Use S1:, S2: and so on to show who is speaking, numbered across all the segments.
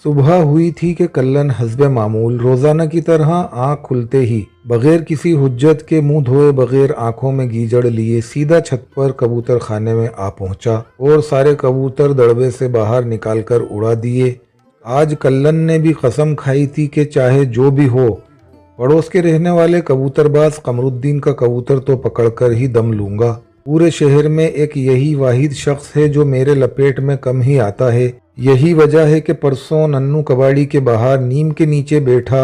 S1: सुबह हुई थी कि कल्लन हस्बे मामूल रोजाना की तरह आंख खुलते ही बगैर किसी हुज्जत के मुंह धोए बगैर आंखों में गीजड़ लिए सीधा छत पर कबूतर खाने में आ पहुंचा और सारे कबूतर दड़बे से बाहर निकालकर उड़ा दिए। आज कल्लन ने भी कसम खाई थी कि चाहे जो भी हो पड़ोस के रहने वाले कबूतरबाज कमरुद्दीन का कबूतर तो पकड़कर ही दम लूंगा। पूरे शहर में एक यही वाहिद शख्स है जो मेरे लपेट में कम ही आता है। यही वजह है कि परसों नन्नू कबाड़ी के बाहर नीम के नीचे बैठा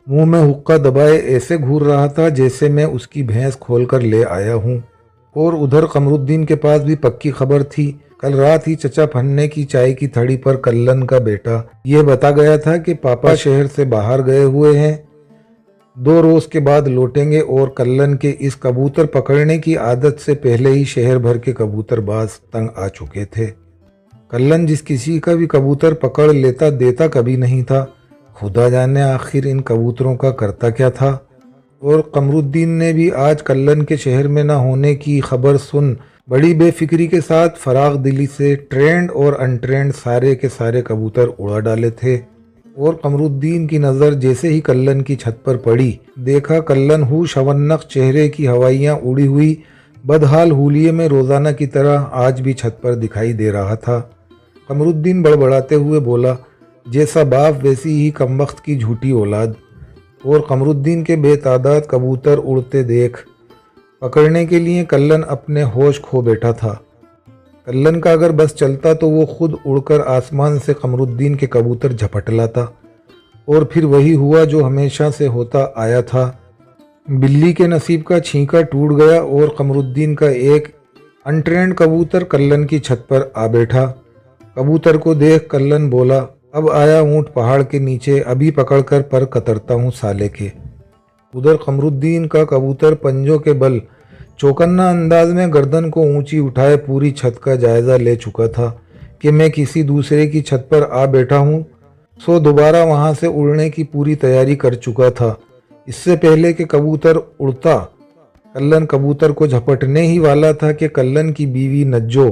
S1: मुंह में हुक्का दबाए ऐसे घूर रहा था जैसे मैं उसकी भैंस खोलकर ले आया हूँ। और उधर कमरुद्दीन के पास भी पक्की खबर थी। कल रात ही चचा फन्ने की चाय की थड़ी पर कल्लन का बेटा ये बता गया था कि पापा शहर से बाहर गए हुए हैं, 2 रोज के बाद लौटेंगे। और कल्लन के इस कबूतर पकड़ने की आदत से पहले ही शहर भर के कबूतरबाज तंग आ चुके थे। कल्लन जिस किसी का भी कबूतर पकड़ लेता देता कभी नहीं था। खुदा जाने आखिर इन कबूतरों का करता क्या था। और कमरुद्दीन ने भी आज कल्लन के शहर में न होने की खबर सुन बड़ी बेफिक्री के साथ फराग दिली से ट्रेंड और अनट्रेंड सारे के सारे कबूतर उड़ा डाले थे। और कमरुद्दीन की नज़र जैसे ही कल्लन की छत पर पड़ी देखा कल्लन हु शवन्नक चेहरे की हवाइयाँ उड़ी हुई बदहाल हुलिये में रोज़ाना की तरह आज भी छत पर दिखाई दे रहा था। कमरुद्दीन बड़बड़ाते हुए बोला, जैसा बाप वैसी ही कमबख्त की झूठी औलाद। और कमरुद्दीन के बेतादाद कबूतर उड़ते देख पकड़ने के लिए कल्लन अपने होश खो बैठा था। कल्लन का अगर बस चलता तो वो खुद उड़कर आसमान से कमरुद्दीन के कबूतर झपट लाता। और फिर वही हुआ जो हमेशा से होता आया था। बिल्ली के नसीब का छींका टूट गया और कमरुद्दीन का एक अनट्रेंड कबूतर कल्लन की छत पर आ बैठा। कबूतर को देख कल्लन बोला, अब आया ऊंट पहाड़ के नीचे, अभी पकड़कर पर कतरता हूँ साले के। उधर कमरुद्दीन का कबूतर पंजों के बल चौकन्ना अंदाज में गर्दन को ऊंची उठाए पूरी छत का जायजा ले चुका था कि मैं किसी दूसरे की छत पर आ बैठा हूँ। सो दोबारा वहां से उड़ने की पूरी तैयारी कर चुका था। इससे पहले कि कबूतर उड़ता कल्लन कबूतर को झपटने ही वाला था कि कल्लन की बीवी नज्जो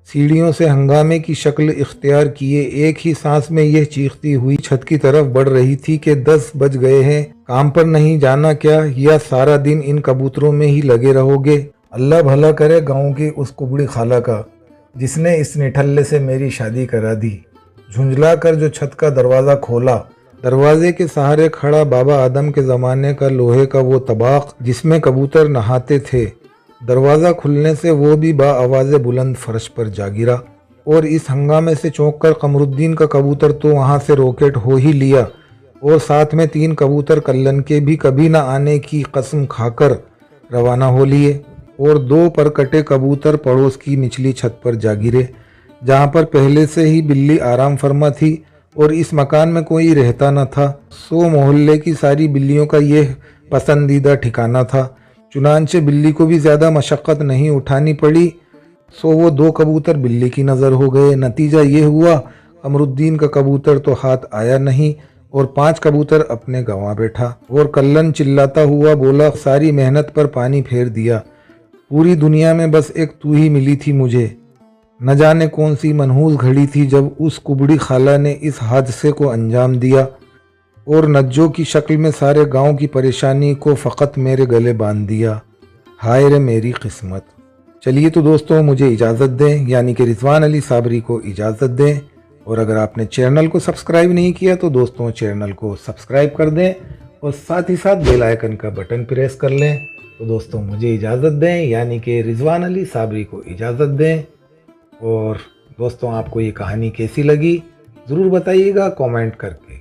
S1: सीढ़ियों से हंगामे की शक्ल इख्तियार किए एक ही सांस में यह चीखती हुई छत की तरफ बढ़ रही थी कि 10 बज गए हैं, काम पर नहीं जाना क्या, या सारा दिन इन कबूतरों में ही लगे रहोगे। अल्लाह भला करे गांव की उस कुबड़ी खाला का जिसने इस निठल्ले से मेरी शादी करा दी। झुंझला कर जो छत का दरवाज़ा खोला, दरवाजे के सहारे खड़ा बाबा आदम के ज़माने का लोहे का वो तबाक जिसमें कबूतर नहाते थे। दरवाज़ा खुलने से वो भी बाआवाज़ बुलंद फर्श पर जा गिरा। और इस हंगामे से चौंक कर कमरुद्दीन का कबूतर तो वहाँ से रॉकेट हो ही लिया और साथ में 3 कबूतर कल्लन के भी कभी न आने की कसम खाकर रवाना हो लिए। और 2 परकटे कबूतर पड़ोस की निचली छत पर जा गिरे जहाँ पर पहले से ही बिल्ली आराम फरमा थी और इस मकान में कोई रहता न था। सो मोहल्ले की सारी बिल्लियों का यह पसंदीदा ठिकाना था। चुनांचे बिल्ली को भी ज़्यादा मशक्क़त नहीं उठानी पड़ी। सो वो 2 कबूतर बिल्ली की नज़र हो गए। नतीजा ये हुआ कमरुद्दीन का कबूतर तो हाथ आया नहीं और 5 कबूतर अपने गंवा बैठा। और कल्लन चिल्लाता हुआ बोला, सारी मेहनत पर पानी फेर दिया। पूरी दुनिया में बस एक तू ही मिली थी मुझे। न जाने कौन सी मनहूस घड़ी थी जब उस कुबड़ी खाला ने इस हादसे को अंजाम दिया और नज्जो की शक्ल में सारे गांव की परेशानी को फ़कत मेरे गले बांध दिया। हाय रे मेरी किस्मत। चलिए तो दोस्तों मुझे इजाज़त दें, यानी कि रिजवान अली साबरी को इजाज़त दें। और अगर आपने चैनल को सब्सक्राइब नहीं किया तो दोस्तों चैनल को सब्सक्राइब कर दें और साथ ही साथ बेल आइकन का बटन प्रेस कर लें। तो दोस्तों मुझे इजाज़त दें, यानी कि रिजवान अली साबरी को इजाज़त दें। और दोस्तों आपको ये कहानी कैसी लगी ज़रूर बताइएगा कमेंट करके।